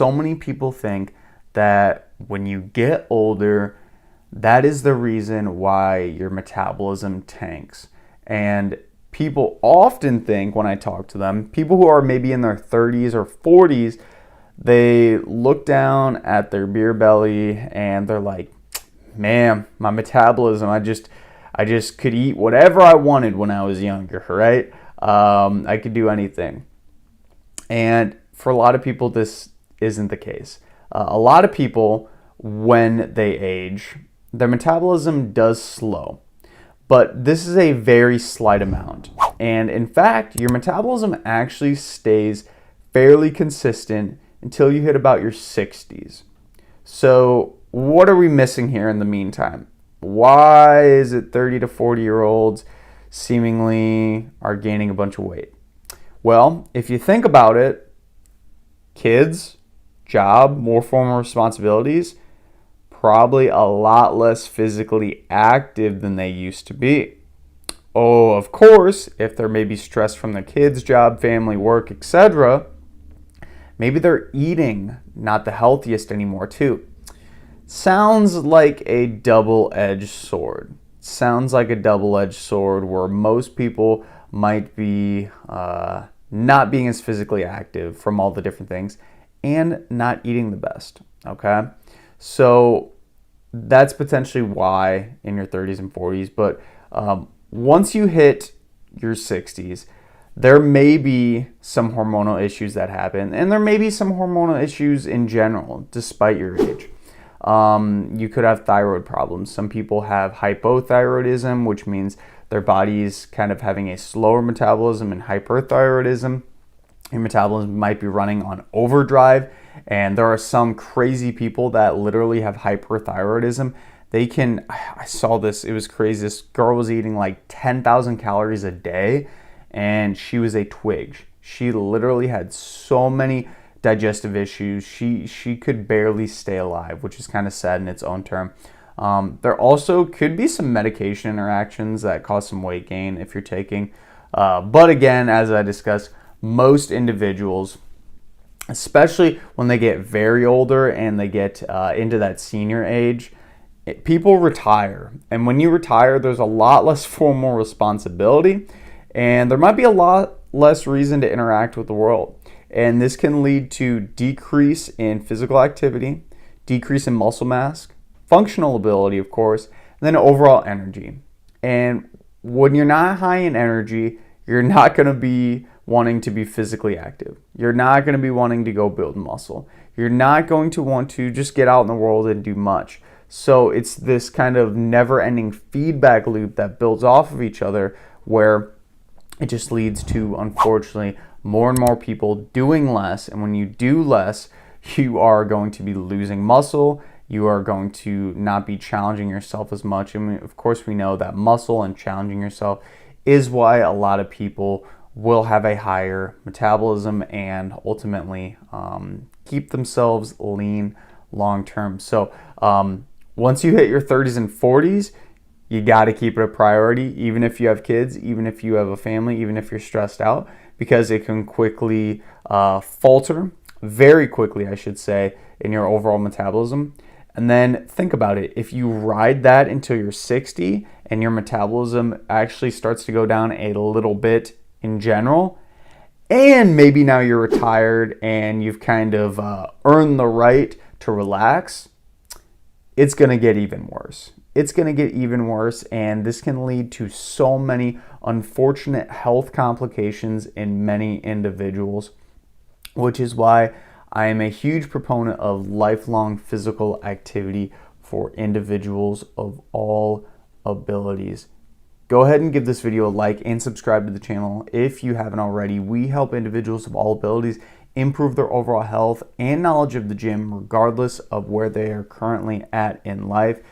so many people think that when you get older, that is the reason why your metabolism tanks. And people often think, when I talk to them, people who are maybe in their 30s or 40s, they look down at their beer belly and they're like, man, my metabolism, I just could eat whatever I wanted when I was younger, right? I could do anything. And for a lot of people, this isn't the case. A lot of people, when they age, their metabolism does slow. But this is a very slight amount. And in fact, your metabolism actually stays fairly consistent until you hit about your 60s. So what are we missing here in the meantime? Why is it 30 to 40-year-olds seemingly are gaining a bunch of weight? Well, if you think about it, kids, job, more formal responsibilities, probably a lot less physically active than they used to be. Oh, of course, if they're maybe stressed from the kids, job, family, work, etc., maybe they're eating not the healthiest anymore too. Sounds like a double-edged sword. Sounds like a double-edged sword where most people might be not being as physically active from all the different things and not eating the best, okay? So that's potentially why in your 30s and 40s. But once you hit your 60s, there may be some hormonal issues that happen, and there may be some hormonal issues in general, despite your age. You could have thyroid problems. Some people have hypothyroidism, which means their body's kind of having a slower metabolism, and hyperthyroidism. Your metabolism might be running on overdrive, and there are some crazy people that literally have hyperthyroidism. I saw this, it was crazy. This girl was eating like 10,000 calories a day, and she was a twig. She literally had so many digestive issues. She could barely stay alive, which is kind of sad in its own term. There also could be some medication interactions that cause some weight gain if you're taking. But again, as I discussed, most individuals, especially when they get very older and they get into that senior age, people retire. And when you retire, there's a lot less formal responsibility, and there might be a lot less reason to interact with the world. And this can lead to decrease in physical activity, decrease in muscle mass, functional ability, of course, and then overall energy. And when you're not high in energy, you're not going to be wanting to be physically active. You're not going to be wanting to go build muscle. You're not going to want to just get out in the world and do much. So it's this kind of never-ending feedback loop that builds off of each other, where it just leads to, unfortunately, more and more people doing less. And when you do less, you are going to be losing muscle. You are going to not be challenging yourself as much. And of course, we know that muscle and challenging yourself is why a lot of people will have a higher metabolism and ultimately keep themselves lean long term. So once you hit your 30s and 40s, you got to keep it a priority, even if you have kids, even if you have a family, even if you're stressed out, because it can quickly falter, very quickly, I should say, in your overall metabolism. And then think about it. If you ride that until you're 60 and your metabolism actually starts to go down a little bit in general, and maybe now you're retired and you've kind of earned the right to relax, it's going to get even worse. It's going to get even worse, and this can lead to so many unfortunate health complications in many individuals, which is why I am a huge proponent of lifelong physical activity for individuals of all abilities. Go ahead and give this video a like and subscribe to the channel if you haven't already. We help individuals of all abilities improve their overall health and knowledge of the gym, regardless of where they are currently at in life.